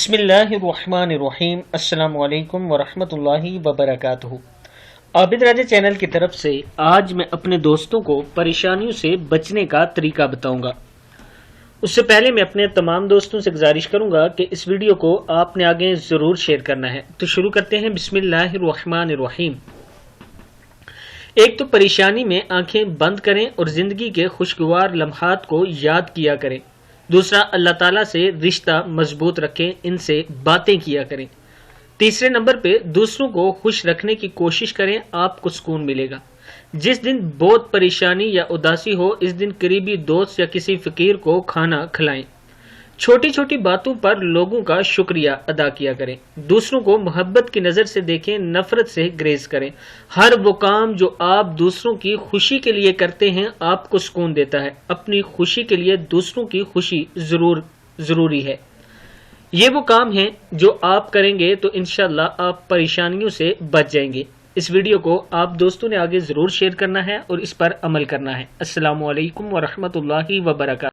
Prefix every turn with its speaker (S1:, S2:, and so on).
S1: बिस्मिल्लाहिर्रहमानिर्रहीम। अस्सलाम वालेकुम वरहमतुल्लाहि वबरकातुहू। आबिद राजा चैनल की तरफ से आज मैं अपने दोस्तों को परेशानियों से बचने का तरीका बताऊंगा। उससे पहले मैं अपने तमाम दोस्तों से गुजारिश करूंगा कि इस वीडियो को आपने आगे जरूर शेयर करना है। तो शुरू करते हैं। बिस्मिल्लाहिर्रहमानिर्रहीम। एक तो परेशानी में आंखें बंद करें और जिंदगी के खुशगवार लम्हात को याद किया करें। दूसरा, अल्लाह ताला से रिश्ता मजबूत रखें, इनसे बातें किया करें। तीसरे नंबर पे दूसरों को खुश रखने की कोशिश करें, आपको सुकून मिलेगा। जिस दिन बहुत परेशानी या उदासी हो, इस दिन करीबी दोस्त या किसी फकीर को खाना खिलाएं। छोटी छोटी बातों पर लोगों का शुक्रिया अदा किया करें। दूसरों को मोहब्बत की नज़र से देखें, नफरत से ग्रेज करें। हर वो काम जो आप दूसरों की खुशी के लिए करते हैं आपको सुकून देता है। अपनी खुशी के लिए दूसरों की खुशी जरूरी है। ये वो काम हैं जो आप करेंगे तो इंशाअल्लाह आप परेशानियों से बच जाएंगे। इस वीडियो को आप दोस्तों ने आगे जरूर शेयर करना है और इस पर अमल करना है। अस्सलामु अलैकुम वरहमतुल्लाहि वबरकातुहू।